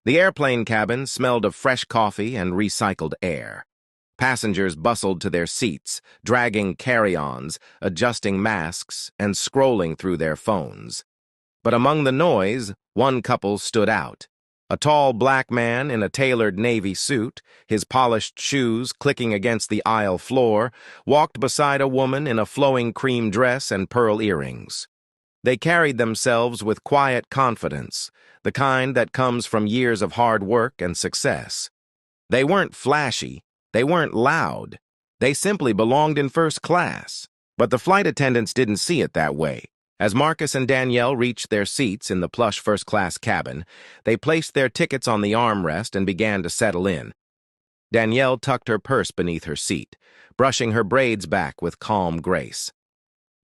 The airplane cabin smelled of fresh coffee and recycled air. Passengers bustled to their seats, dragging carry-ons, adjusting masks, and scrolling through their phones. But among the noise, one couple stood out. A tall black man in a tailored navy suit, his polished shoes clicking against the aisle floor, walked beside a woman in a flowing cream dress and pearl earrings. They carried themselves with quiet confidence, the kind that comes from years of hard work and success. They weren't flashy, they weren't loud, they simply belonged in first class. But the flight attendants didn't see it that way. As Marcus and Danielle reached their seats in the plush first-class cabin, they placed their tickets on the armrest and began to settle in. Danielle tucked her purse beneath her seat, brushing her braids back with calm grace.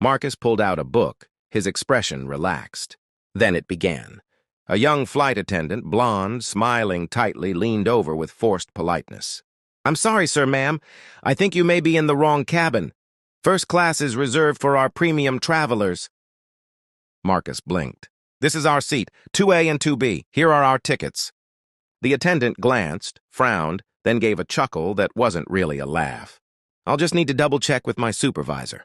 Marcus pulled out a book, his expression relaxed. Then it began. A young flight attendant, blonde, smiling tightly, leaned over with forced politeness. "I'm sorry, sir, ma'am. I think you may be in the wrong cabin. First class is reserved for our premium travelers." Marcus blinked. "This is our seat, 2A and 2B. Here are our tickets." The attendant glanced, frowned, then gave a chuckle that wasn't really a laugh. "I'll just need to double-check with my supervisor."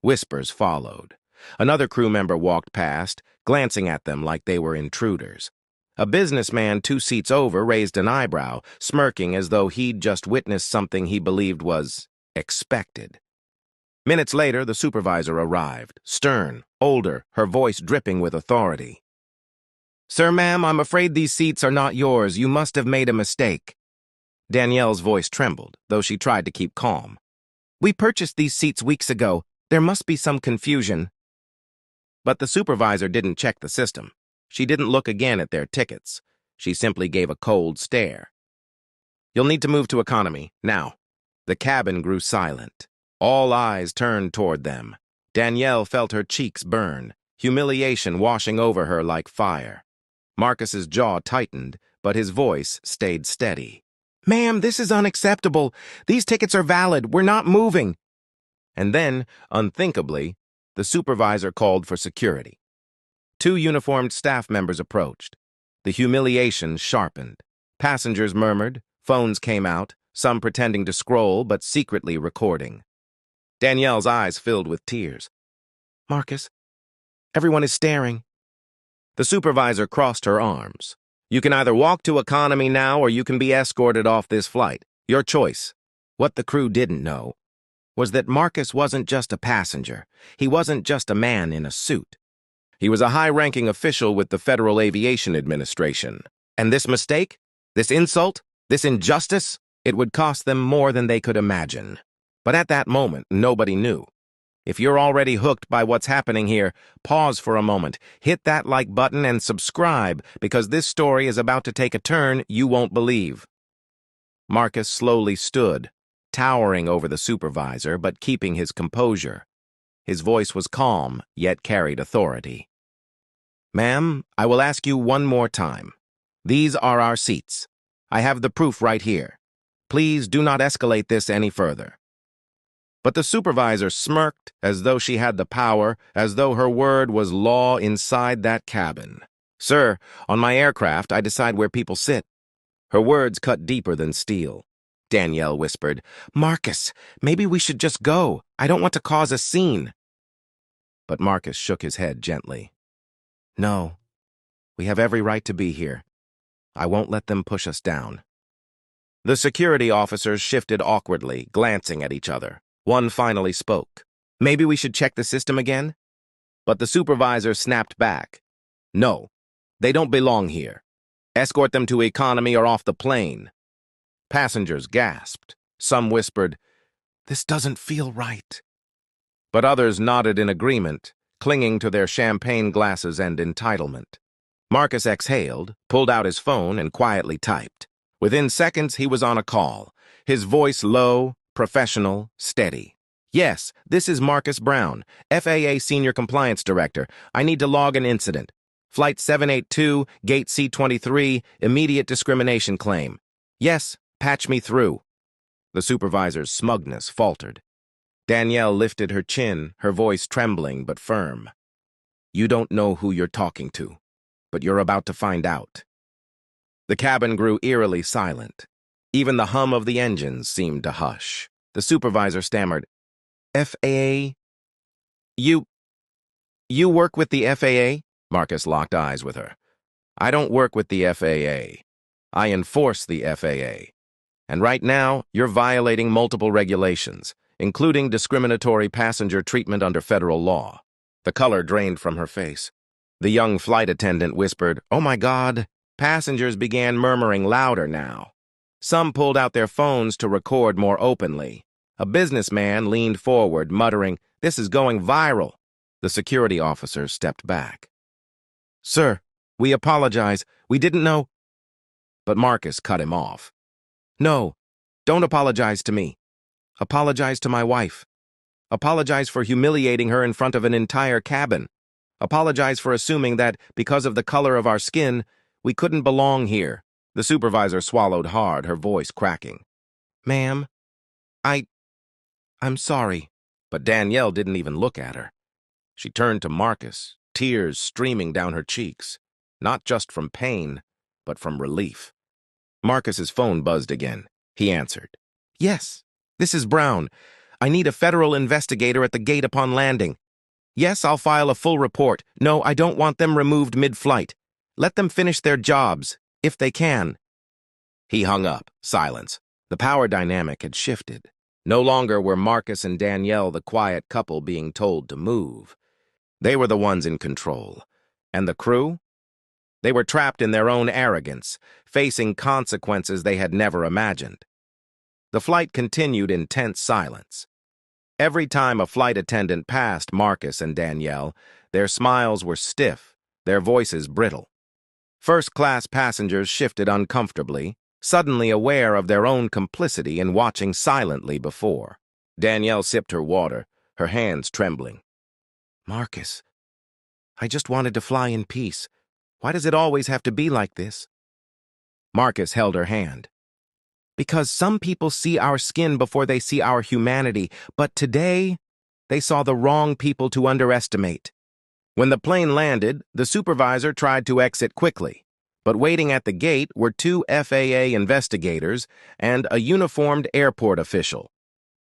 Whispers followed. Another crew member walked past, glancing at them like they were intruders. A businessman 2 seats over raised an eyebrow, smirking as though he'd just witnessed something he believed was expected. Minutes later, the supervisor arrived, stern, older, her voice dripping with authority. "Sir, ma'am, I'm afraid these seats are not yours. You must have made a mistake." Danielle's voice trembled, though she tried to keep calm. "We purchased these seats weeks ago. There must be some confusion." But the supervisor didn't check the system. She didn't look again at their tickets. She simply gave a cold stare. "You'll need to move to economy, now." The cabin grew silent. All eyes turned toward them. Danielle felt her cheeks burn, humiliation washing over her like fire. Marcus's jaw tightened, but his voice stayed steady. "Ma'am, this is unacceptable. These tickets are valid. We're not moving." And then, unthinkably, the supervisor called for security. 2 uniformed staff members approached. The humiliation sharpened. Passengers murmured, phones came out, some pretending to scroll but secretly recording. Danielle's eyes filled with tears. "Marcus, everyone is staring." The supervisor crossed her arms. "You can either walk to economy now or you can be escorted off this flight. Your choice." What the crew didn't know was that Marcus wasn't just a passenger. He wasn't just a man in a suit. He was a high-ranking official with the Federal Aviation Administration. And this mistake, this insult, this injustice, it would cost them more than they could imagine. But at that moment, nobody knew. If you're already hooked by what's happening here, pause for a moment, hit that like button and subscribe, because this story is about to take a turn you won't believe. Marcus slowly stood, towering over the supervisor but keeping his composure. His voice was calm, yet carried authority. "Ma'am, I will ask you one more time. These are our seats. I have the proof right here. Please do not escalate this any further." But the supervisor smirked as though she had the power, as though her word was law inside that cabin. "Sir, on my aircraft, I decide where people sit." Her words cut deeper than steel. Danielle whispered, "Marcus, maybe we should just go. I don't want to cause a scene." But Marcus shook his head gently. "No, we have every right to be here. I won't let them push us down." The security officers shifted awkwardly, glancing at each other. One finally spoke. "Maybe we should check the system again?" But the supervisor snapped back. "No, they don't belong here. Escort them to economy or off the plane." Passengers gasped. Some whispered, "This doesn't feel right." But others nodded in agreement, clinging to their champagne glasses and entitlement. Marcus exhaled, pulled out his phone, and quietly typed. Within seconds, he was on a call, his voice low, professional, steady. "Yes, this is Marcus Brown, FAA Senior Compliance Director. I need to log an incident. Flight 782, Gate C23, immediate discrimination claim. Yes, patch me through." The supervisor's smugness faltered. Danielle lifted her chin, her voice trembling but firm. "You don't know who you're talking to, but you're about to find out." The cabin grew eerily silent. Even the hum of the engines seemed to hush. The supervisor stammered, FAA? You work with the FAA? Marcus locked eyes with her. I don't work with the FAA. I enforce the FAA. And right now, you're violating multiple regulations, including discriminatory passenger treatment under federal law. The color drained from her face. The young flight attendant whispered, Oh my God. Passengers began murmuring louder now. Some pulled out their phones to record more openly. A businessman leaned forward, muttering, This is going viral. The security officers stepped back. Sir, we apologize. We didn't know. But Marcus cut him off. No, don't apologize to me. Apologize to my wife. Apologize for humiliating her in front of an entire cabin. Apologize for assuming that, because of the color of our skin, we couldn't belong here. The supervisor swallowed hard, her voice cracking. Ma'am, I'm sorry. But Danielle didn't even look at her. She turned to Marcus, tears streaming down her cheeks, not just from pain, but from relief. Marcus's phone buzzed again. He answered. Yes, this is Brown. I need a federal investigator at the gate upon landing. Yes, I'll file a full report. No, I don't want them removed mid-flight. Let them finish their jobs, if they can. He hung up. Silence. The power dynamic had shifted. No longer were Marcus and Danielle the quiet couple being told to move. They were the ones in control. And the crew? They were trapped in their own arrogance, facing consequences they had never imagined. The flight continued in tense silence. Every time a flight attendant passed Marcus and Danielle, their smiles were stiff, their voices brittle. First-class passengers shifted uncomfortably, suddenly aware of their own complicity in watching silently before. Danielle sipped her water, her hands trembling. Marcus, I just wanted to fly in peace. Why does it always have to be like this? Marcus held her hand. Because some people see our skin before they see our humanity, but today, they saw the wrong people to underestimate. When the plane landed, the supervisor tried to exit quickly, but waiting at the gate were 2 FAA investigators and a uniformed airport official.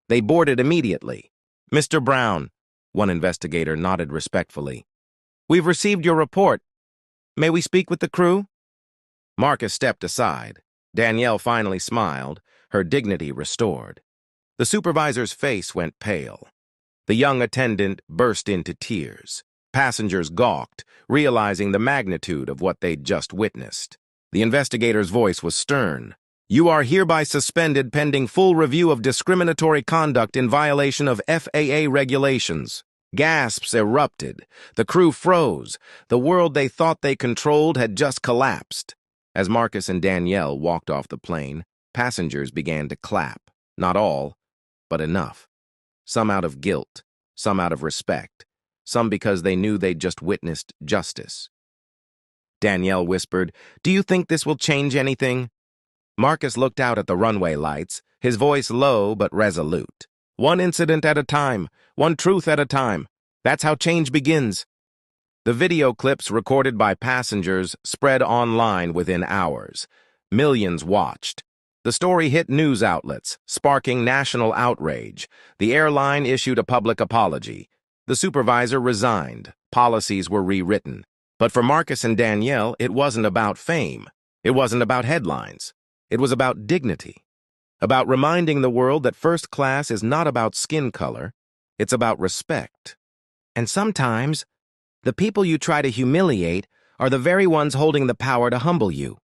They boarded immediately. Mr. Brown, one investigator nodded respectfully. We've received your report. May we speak with the crew? Marcus stepped aside. Danielle finally smiled, her dignity restored. The supervisor's face went pale. The young attendant burst into tears. Passengers gawked, realizing the magnitude of what they'd just witnessed. The investigator's voice was stern. You are hereby suspended pending full review of discriminatory conduct in violation of FAA regulations. Gasps erupted. The crew froze. The world they thought they controlled had just collapsed. As Marcus and Danielle walked off the plane, passengers began to clap. Not all, but enough. Some out of guilt, some out of respect, some because they knew they'd just witnessed justice. Danielle whispered, Do you think this will change anything? Marcus looked out at the runway lights, his voice low but resolute. One incident at a time, one truth at a time. That's how change begins. The video clips recorded by passengers spread online within hours. Millions watched. The story hit news outlets, sparking national outrage. The airline issued a public apology. The supervisor resigned. Policies were rewritten. But for Marcus and Danielle, it wasn't about fame. It wasn't about headlines. It was about dignity. About reminding the world that first class is not about skin color. It's about respect. And sometimes, the people you try to humiliate are the very ones holding the power to humble you.